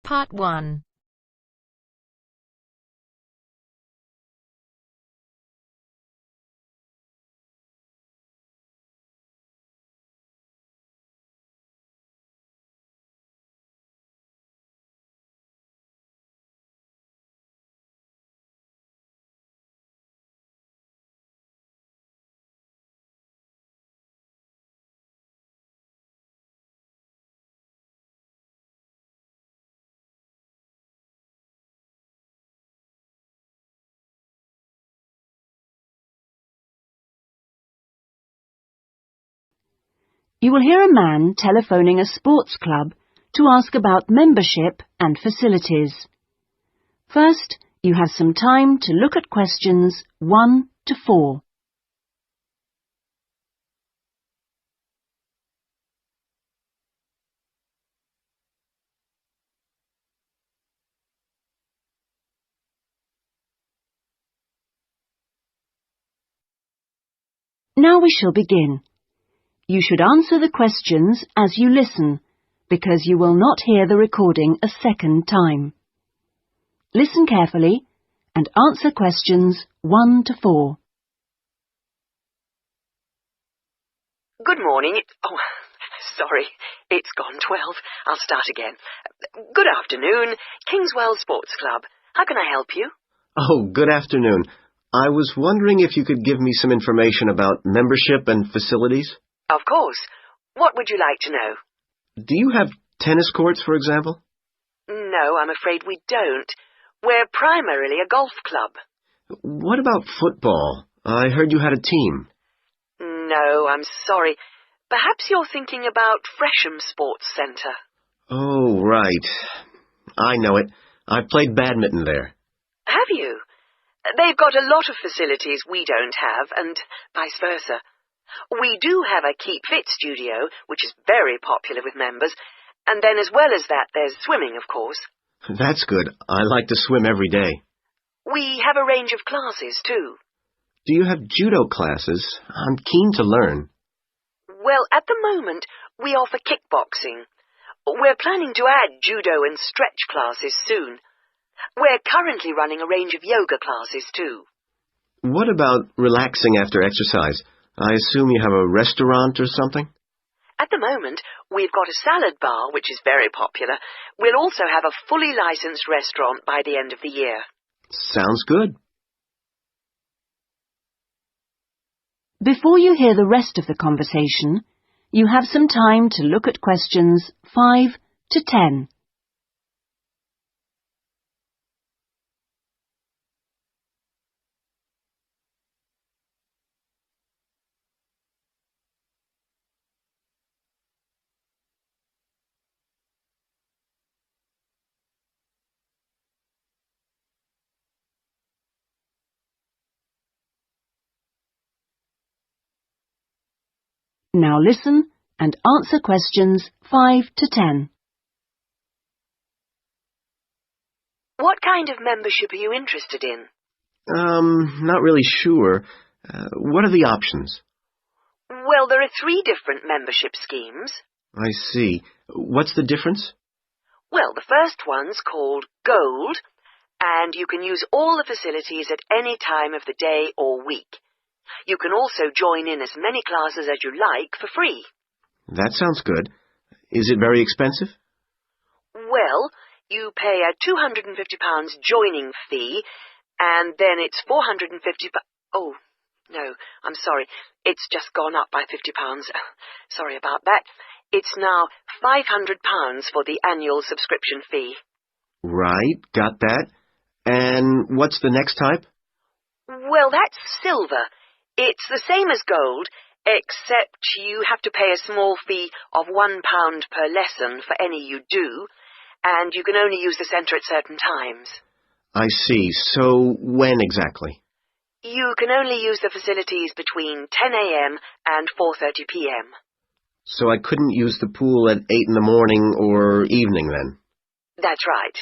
Part 1. You will hear a man telephoning a sports club to ask about membership and facilities. First, you have some time to look at questions 1 to 4. Now we shall begin. You should answer the questions as you listen, because you will not hear the recording a second time. Listen carefully and answer questions 1 to 4. Good morning. Sorry, it's gone 12. I'll start again. Good afternoon, Kingswell Sports Club. How can I help you? Oh, good afternoon. I was wondering if you could give me some information about membership and facilities. Of course. What would you like to know? Do you have tennis courts, for example? No, I'm afraid we don't. We're primarily a golf club. What about football? I heard you had a team. No, I'm sorry. Perhaps you're thinking about Fresham Sports Centre. Oh, right. I know it. I played badminton there. Have you? They've got a lot of facilities we don't have, and vice versa. We do have a Keep Fit studio, which is very popular with members, and then as well as that, there's swimming, of course. That's good. I like to swim every day. We have a range of classes, too. Do you have judo classes? I'm keen to learn. Well, at the moment, we offer kickboxing. We're planning to add judo and stretch classes soon. We're currently running a range of yoga classes, too. What about relaxing after exercise? I assume you have a restaurant or something? At the moment, we've got a salad bar, which is very popular. We'll also have a fully licensed restaurant by the end of the year. Sounds good. Before you hear the rest of the conversation, you have some time to look at questions 5 to 10. Now listen and answer questions 5 to 10. What kind of membership are you interested in? Not really sure. What are the options? Well, there are 3 different membership schemes. I see. What's the difference? Well, the first one's called Gold, and you can use all the facilities at any time of the day or week. You can also join in as many classes as you like for free. That sounds good. Is it very expensive? Well, you pay a £250 joining fee, and then it's £450... Oh, no, I'm sorry. It's just gone up by £50. Sorry about that. It's now £500 for the annual subscription fee. Right, got that. And what's the next type? Well, that's silver. It's the same as gold, except you have to pay a small fee of £1 per lesson for any you do, and you can only use the centre at certain times. I see. So when exactly? You can only use the facilities between 10 a.m. and 4:30 p.m. So I couldn't use the pool at 8 in the morning or evening then? That's right.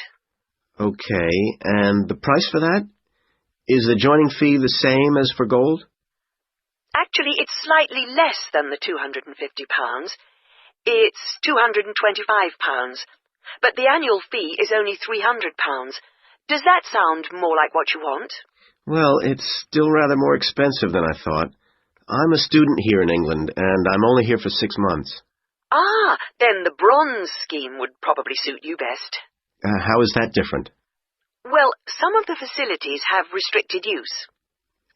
Okay, and the price for that? Is the joining fee the same as for gold? Actually, it's slightly less than the £250. It's £225. But the annual fee is only £300. Does that sound more like what you want? Well, it's still rather more expensive than I thought. I'm a student here in England, and I'm only here for 6 months. Ah, then the bronze scheme would probably suit you best. How is that different? Well, some of the facilities have restricted use.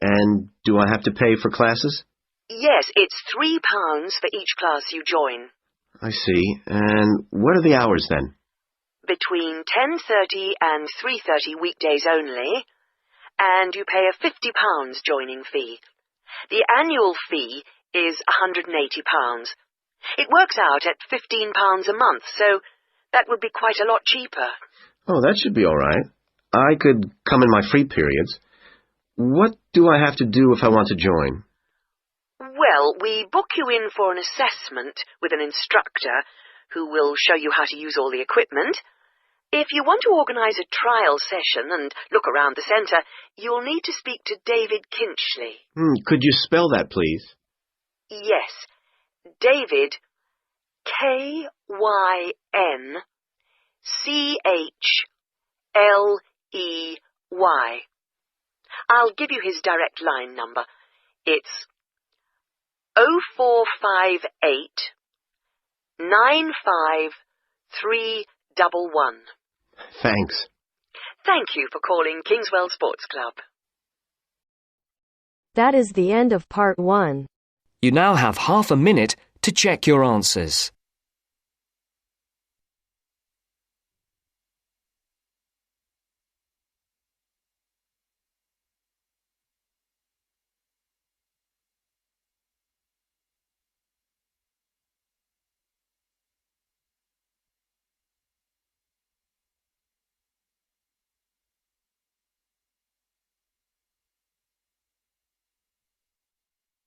And do I have to pay for classes? Yes, it's £3 for each class you join. I see. And what are the hours then? Between 10:30 and 3:30 weekdays only, and you pay a £50 joining fee. The annual fee is £180. It works out at £15 a month, so that would be quite a lot cheaper. Oh, that should be all right. I could come in my free periods. What do I have to do if I want to join? Well, we book you in for an assessment with an instructor who will show you how to use all the equipment. If you want to organise a trial session and look around the centre, you'll need to speak to David Kinchley. Could you spell that, please? Yes, David, KynchleY. I'll give you his direct line number. It's 0458 95311. Thanks. Thank you for calling Kingswell Sports Club. That is the end of part 1. You now have half a minute to check your answers.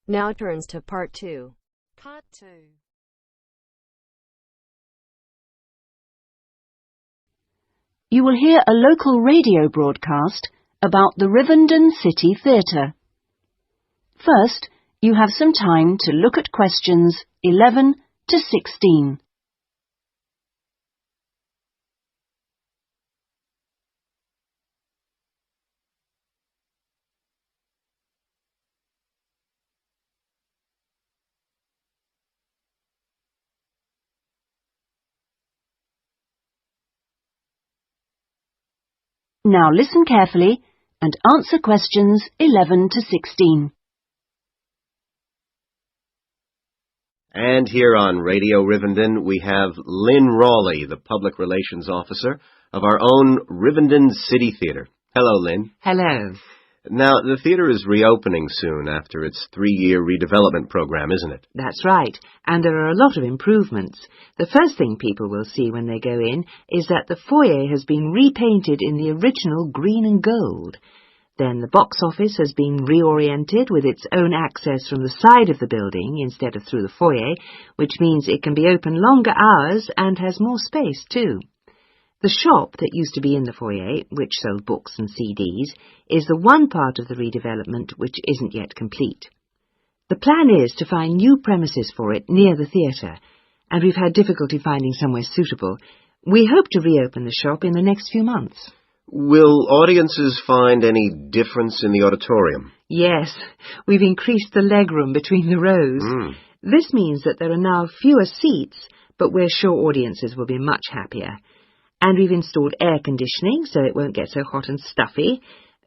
Now turns to part 2. Part 2. You will hear a local radio broadcast about the Rivendell City Theatre. First, you have some time to look at questions 11 to 16. Now listen carefully and answer questions 11 to 16. And here on Radio Rivendell, we have Lynn Rawley, the Public Relations Officer of our own Rivendell City Theatre. Hello, Lynn. Hello. Now, the theatre is reopening soon after its 3-year redevelopment program, isn't it? That's right, and there are a lot of improvements. The first thing people will see when they go in is that the foyer has been repainted in the original green and gold. Then the box office has been reoriented with its own access from the side of the building instead of through the foyer, which means it can be open longer hours and has more space too. The shop that used to be in the foyer, which sold books and CDs, is the one part of the redevelopment which isn't yet complete. The plan is to find new premises for it near the theatre, and we've had difficulty finding somewhere suitable. We hope to reopen the shop in the next few months. Will audiences find any difference in the auditorium? Yes, we've increased the legroom between the rows. This means that there are now fewer seats, but we're sure audiences will be much happier. And we've installed air conditioning so it won't get so hot and stuffy.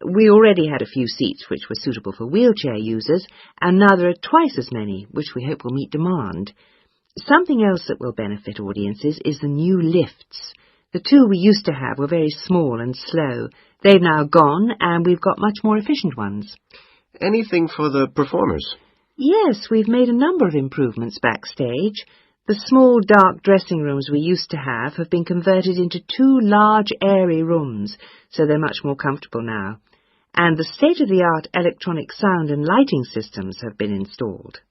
We already had a few seats which were suitable for wheelchair users, and now there are twice as many, which we hope will meet demand. Something else that will benefit audiences is the new lifts. The two we used to have were very small and slow. They've now gone, and we've got much more efficient ones. Anything for the performers? Yes, we've made a number of improvements backstage. The small, dark dressing rooms we used to have been converted into 2 large, airy rooms, so they're much more comfortable now. And the state-of-the-art electronic sound and lighting systems have been installed.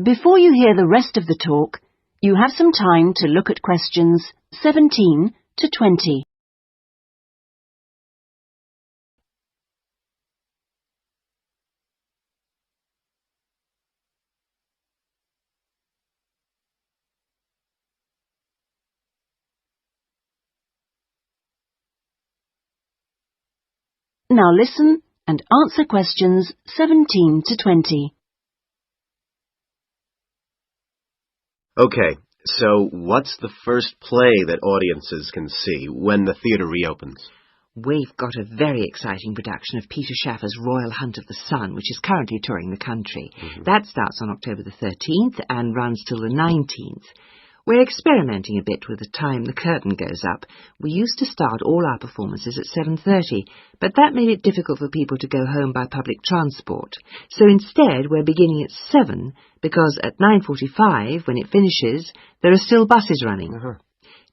Before you hear the rest of the talk, you have some time to look at questions 17 to 20. Now listen and answer questions 17 to 20. Okay, so what's the first play that audiences can see when the theatre reopens? We've got a very exciting production of Peter Shaffer's Royal Hunt of the Sun, which is currently touring the country. That starts on October the 13th and runs till the 19th. We're experimenting a bit with the time the curtain goes up. We used to start all our performances at 7:30, but that made it difficult for people to go home by public transport. So instead, we're beginning at 7, because at 9:45, when it finishes, there are still buses running.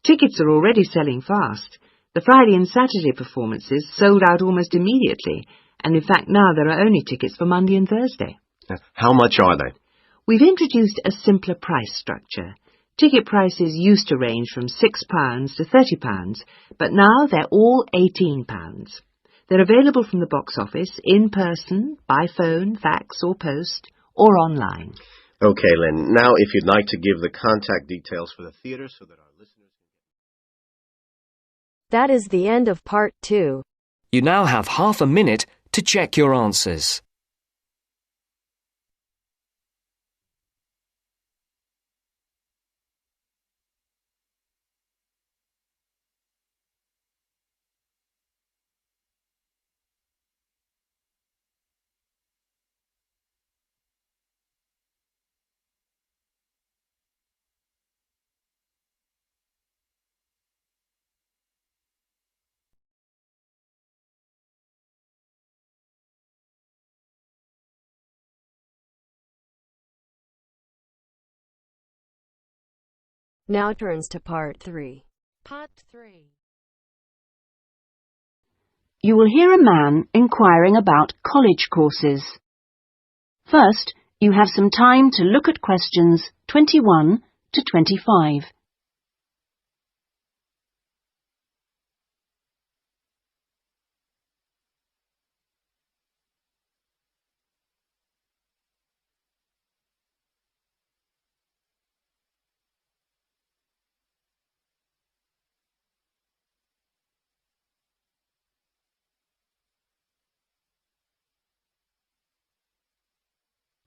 Tickets are already selling fast. The Friday and Saturday performances sold out almost immediately, and in fact now there are only tickets for Monday and Thursday. How much are they? We've introduced a simpler price structure. Ticket prices used to range from £6 to £30, but now they're all £18. They're available from the box office, in person, by phone, fax or post, or online. Okay, Lynn, now if you'd like to give the contact details for the theatre so that our listeners... That is the end of part 2. You now have half a minute to check your answers. Now turns to part 3. Part 3. You will hear a man inquiring about college courses. First, you have some time to look at questions 21 to 25.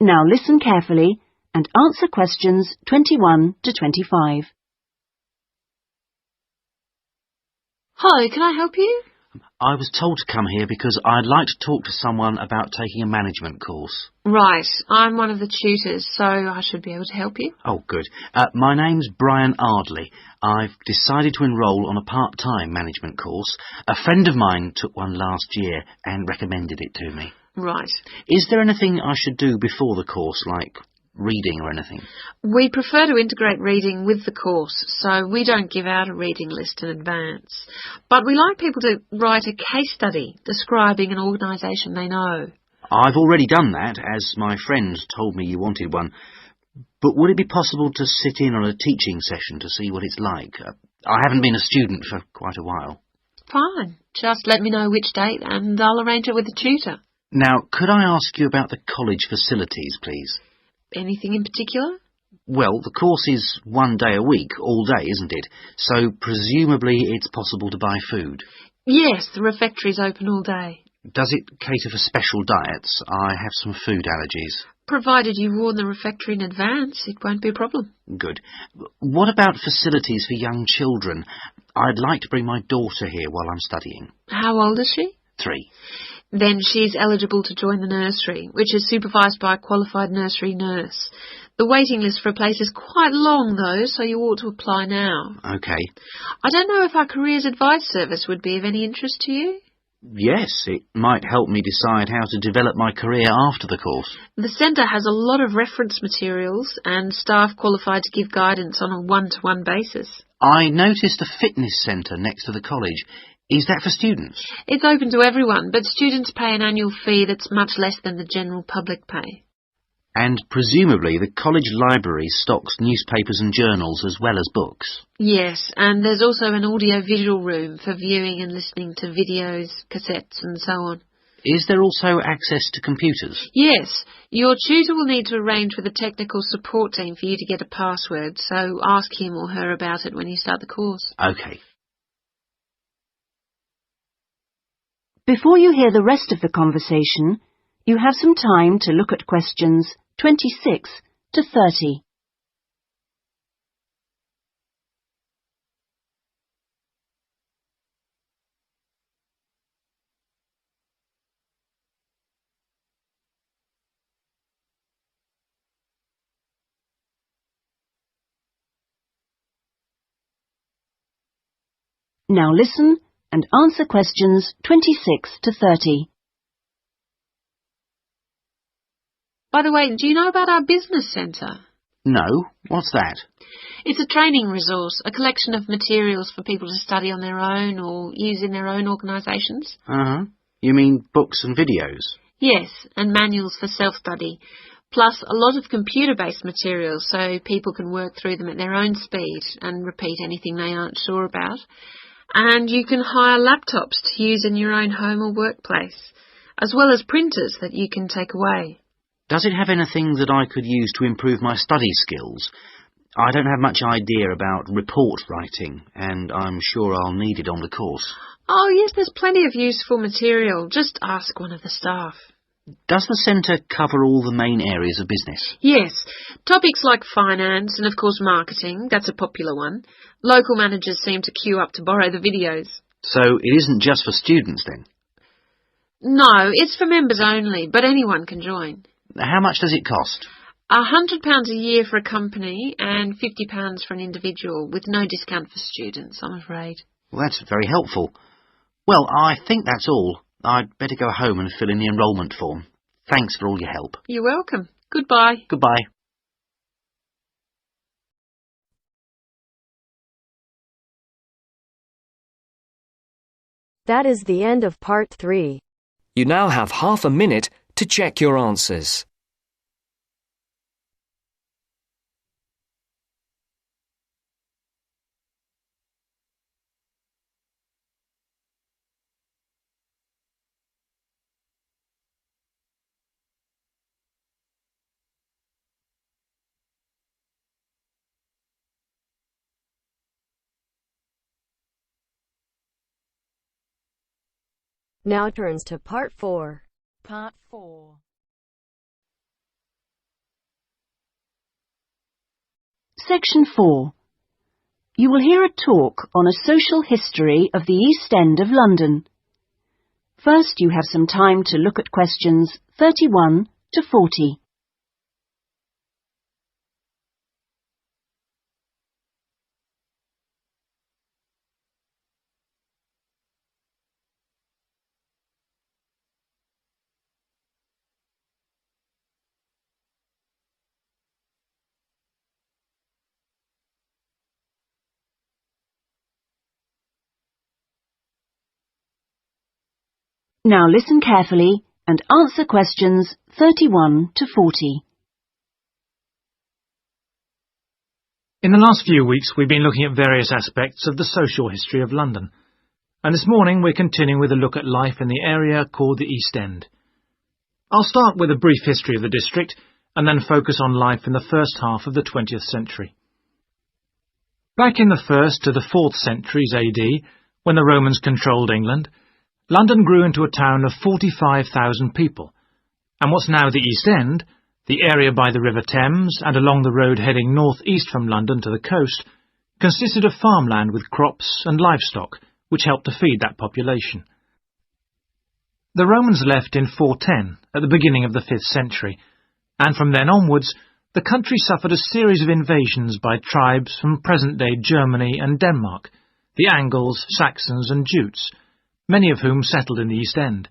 Now listen carefully and answer questions 21 to 25. Hi, can I help you? I was told to come here because I'd like to talk to someone about taking a management course. Right, I'm one of the tutors, so I should be able to help you. Oh, good. My name's Brian Ardley. I've decided to enrol on a part-time management course. A friend of mine took one last year and recommended it to me. Right. Is there anything I should do before the course, like reading or anything? We prefer to integrate reading with the course, so we don't give out a reading list in advance. But we like people to write a case study describing an organisation they know. I've already done that, as my friend told me you wanted one. But would it be possible to sit in on a teaching session to see what it's like? I haven't been a student for quite a while. Fine. Just let me know which date and I'll arrange it with the tutor. Now, could I ask you about the college facilities, please? Anything in particular? Well, the course is 1 day a week, all day, isn't it? So presumably it's possible to buy food. Yes, the refectory's open all day. Does it cater for special diets? I have some food allergies. Provided you warn the refectory in advance, it won't be a problem. Good. What about facilities for young children? I'd like to bring my daughter here while I'm studying. How old is she? 3. Then she's eligible to join the nursery, which is supervised by a qualified nursery nurse. The waiting list for a place is quite long, though, so you ought to apply now. OK. I don't know if our careers advice service would be of any interest to you. Yes, it might help me decide how to develop my career after the course. The centre has a lot of reference materials and staff qualified to give guidance on a one-to-one basis. I noticed a fitness centre next to the college. Is that for students? It's open to everyone, but students pay an annual fee that's much less than the general public pay. And presumably the college library stocks newspapers and journals as well as books. Yes, and there's also an audio-visual room for viewing and listening to videos, cassettes and so on. Is there also access to computers? Yes, your tutor will need to arrange with the technical support team for you to get a password, so ask him or her about it when you start the course. OK. Before you hear the rest of the conversation, you have some time to look at questions 26 to 30. Now listen and answer questions 26 to 30. By the way, do you know about our business centre? No, what's that? It's a training resource, a collection of materials for people to study on their own or use in their own organisations. Uh-huh. You mean books and videos? Yes, and manuals for self-study, plus a lot of computer-based materials so people can work through them at their own speed and repeat anything they aren't sure about. And you can hire laptops to use in your own home or workplace, as well as printers that you can take away. Does it have anything that I could use to improve my study skills? I don't have much idea about report writing, and I'm sure I'll need it on the course. Oh, yes, there's plenty of useful material. Just ask one of the staff. Does the centre cover all the main areas of business? Yes, topics like finance and, of course, marketing, that's a popular one. Local managers seem to queue up to borrow the videos. So it isn't just for students then? No, it's for members only, but anyone can join. How much does it cost? £100 a year for a company and £50 for an individual, with no discount for students, I'm afraid. Well, that's very helpful. Well, I think that's all. I'd better go home and fill in the enrolment form. Thanks for all your help. You're welcome. Goodbye. Goodbye. That is the end of part 3. You now have half a minute to check your answers. Now turns to part 4. Part 4. Section 4. You will hear a talk on a social history of the East End of London. First, you have some time to look at questions 31 to 40. Now listen carefully and answer questions 31 to 40. In the last few weeks, we've been looking at various aspects of the social history of London, and this morning we're continuing with a look at life in the area called the East End. I'll start with a brief history of the district and then focus on life in the first half of the 20th century. Back in the 1st to the 4th centuries AD, when the Romans controlled England, London grew into a town of 45,000 people, and what's now the East End, the area by the River Thames and along the road heading north-east from London to the coast, consisted of farmland with crops and livestock, which helped to feed that population. The Romans left in 410, at the beginning of the 5th century, and from then onwards, the country suffered a series of invasions by tribes from present-day Germany and Denmark, the Angles, Saxons and Jutes, many of whom settled in the East End.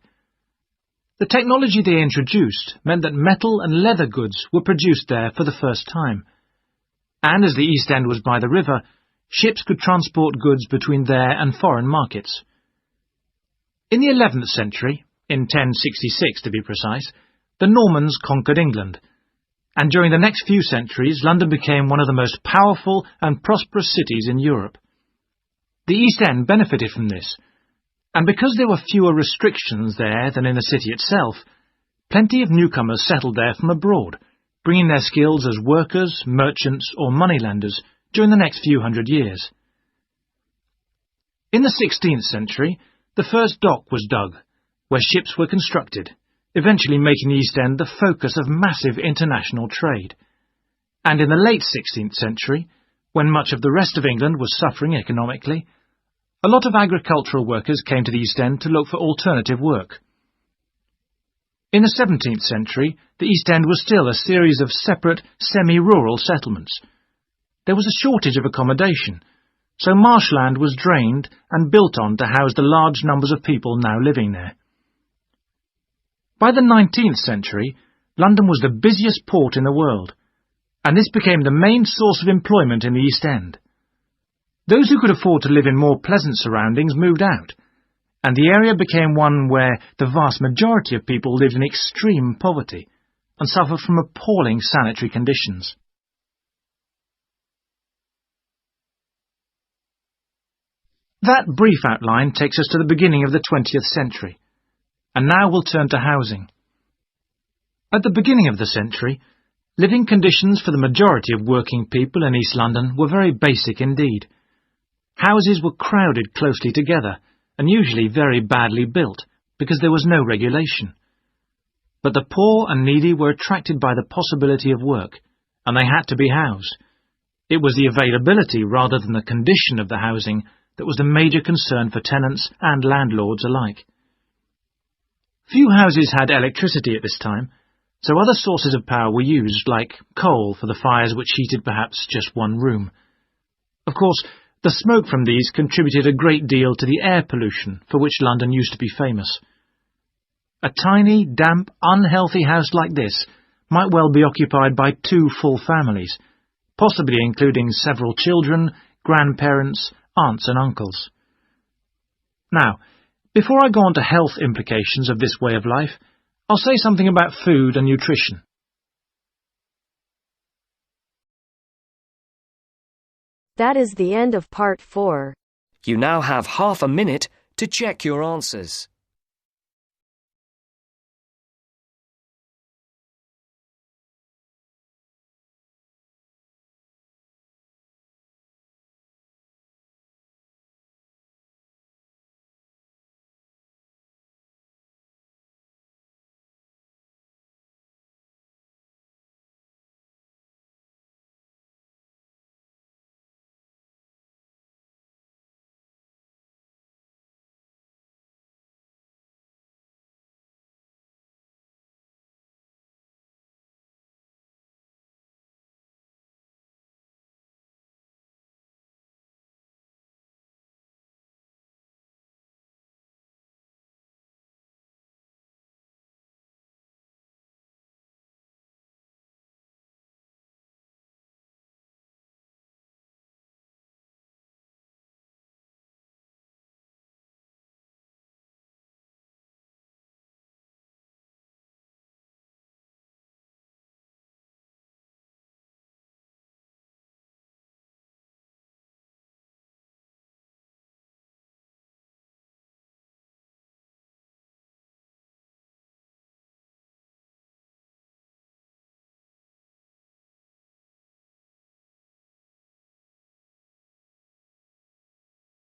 The technology they introduced meant that metal and leather goods were produced there for the first time, and as the East End was by the river, ships could transport goods between there and foreign markets. In the 11th century, in 1066 to be precise, the Normans conquered England, and during the next few centuries London became one of the most powerful and prosperous cities in Europe. The East End benefited from this, and because there were fewer restrictions there than in the city itself, plenty of newcomers settled there from abroad, bringing their skills as workers, merchants or moneylenders during the next few hundred years. In the 16th century, the first dock was dug, where ships were constructed, eventually making the East End the focus of massive international trade. And in the late 16th century, when much of the rest of England was suffering economically, a lot of agricultural workers came to the East End to look for alternative work. In the 17th century, the East End was still a series of separate, semi-rural settlements. There was a shortage of accommodation, so marshland was drained and built on to house the large numbers of people now living there. By the 19th century, London was the busiest port in the world, and this became the main source of employment in the East End. Those who could afford to live in more pleasant surroundings moved out, and the area became one where the vast majority of people lived in extreme poverty and suffered from appalling sanitary conditions. That brief outline takes us to the beginning of the 20th century, and now we'll turn to housing. At the beginning of the century, living conditions for the majority of working people in East London were very basic indeed. Houses were crowded closely together, and usually very badly built, because there was no regulation. But the poor and needy were attracted by the possibility of work, and they had to be housed. It was the availability rather than the condition of the housing that was the major concern for tenants and landlords alike. Few houses had electricity at this time, so other sources of power were used, like coal for the fires which heated perhaps just one room. Of course, the smoke from these contributed a great deal to the air pollution for which London used to be famous. A tiny, damp, unhealthy house like this might well be occupied by 2 full families, possibly including several children, grandparents, aunts and uncles. Now, before I go on to health implications of this way of life, I'll say something about food and nutrition. That is the end of part 4. You now have half a minute to check your answers.